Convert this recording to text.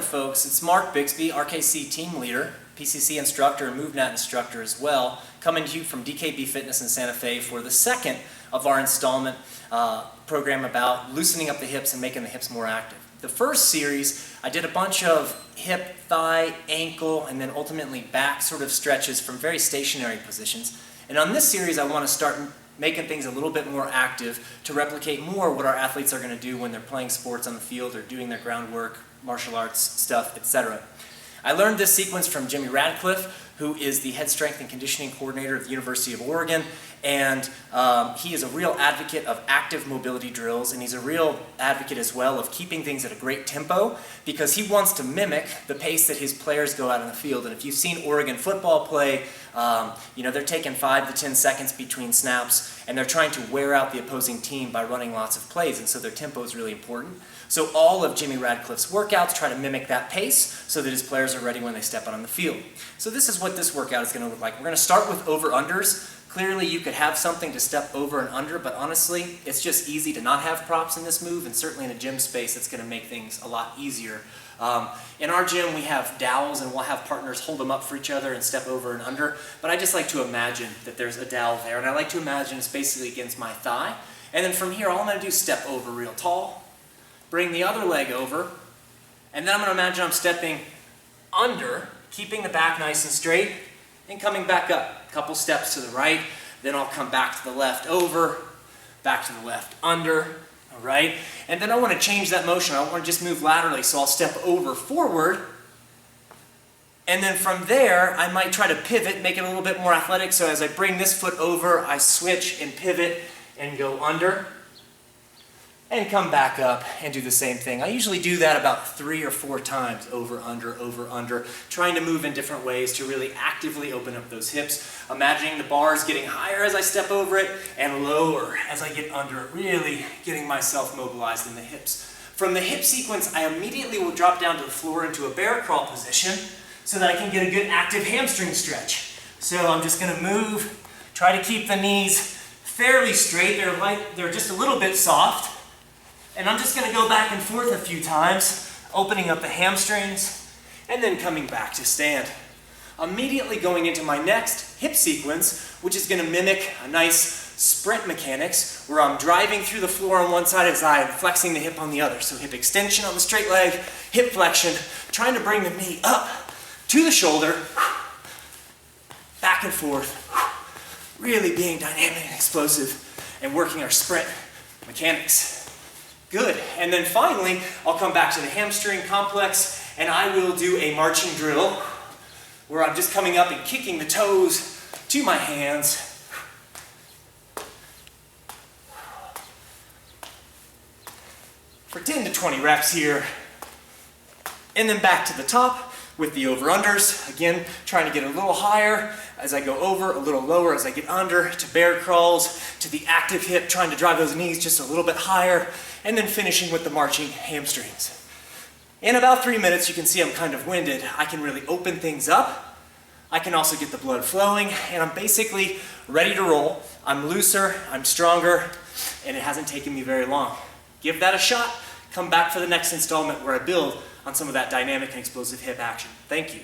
folks. It's Mark Bixby, RKC Team Leader, PCC instructor and MoveNat instructor as well, coming to you from DKB Fitness in Santa Fe for the second of our installment program about loosening up the hips and making the hips more active. The first series, I did a bunch of hip, thigh, ankle, and then ultimately back sort of stretches from very stationary positions. And on this series, I want to start making things a little bit more active to replicate more what our athletes are going to do when they're playing sports on the field or doing their groundwork, martial arts stuff, etc. I learned this sequence from Jimmy Radcliffe, who is the head strength and conditioning coordinator at the University of Oregon, and he is a real advocate of active mobility drills, and he's a real advocate as well of keeping things at a great tempo because he wants to mimic the pace that his players go out on the field. And if you've seen Oregon football play, they're taking 5 to 10 seconds between snaps, and they're trying to wear out the opposing team by running lots of plays, and so their tempo is really important. So all of Jimmy Radcliffe's workouts try to mimic that pace so that his players are ready when they step out on the field. So this is what this workout is going to look like. We're going to start with over-unders. Clearly you could have something to step over and under, but honestly, it's just easy to not have props in this move, and certainly in a gym space, it's going to make things a lot easier. In our gym, we have dowels, and we'll have partners hold them up for each other and step over and under, but I just like to imagine that there's a dowel there, and I like to imagine it's basically against my thigh, and then from here, all I'm going to do is step over real tall, bring the other leg over, and then I'm going to imagine I'm stepping under, keeping the back nice and straight, and coming back up. A couple steps to the right, then I'll come back to the left over, back to the left under, all right? And then I want to change that motion. I want to just move laterally, so I'll step over forward, and then from there, I might try to pivot, make it a little bit more athletic, so as I bring this foot over, I switch and pivot and go under, and come back up and do the same thing. I usually do that about 3 or 4 times, over, under, trying to move in different ways to really actively open up those hips, imagining the bars getting higher as I step over it and lower as I get under it, really getting myself mobilized in the hips. From the hip sequence, I immediately will drop down to the floor into a bear crawl position so that I can get a good active hamstring stretch. So I'm just going to move, try to keep the knees fairly straight. They're just a little bit soft. And I'm just going to go back and forth a few times, opening up the hamstrings, and then coming back to stand. Immediately going into my next hip sequence, which is going to mimic a nice sprint mechanics, where I'm driving through the floor on one side as I'm flexing the hip on the other. So hip extension on the straight leg, hip flexion, trying to bring the knee up to the shoulder, back and forth, really being dynamic and explosive, and working our sprint mechanics. Good, and then finally, I'll come back to the hamstring complex, and I will do a marching drill where I'm just coming up and kicking the toes to my hands. For 10 to 20 reps here, and then back to the top with the over-unders. Again, trying to get a little higher as I go over, a little lower as I get under, to bear crawls, to the active hip, trying to drive those knees just a little bit higher, and then finishing with the marching hamstrings. In about 3 minutes, you can see I'm kind of winded. I can really open things up. I can also get the blood flowing, and I'm basically ready to roll. I'm looser, I'm stronger, and it hasn't taken me very long. Give that a shot. Come back for the next installment where I build on some of that dynamic and explosive hip action. Thank you.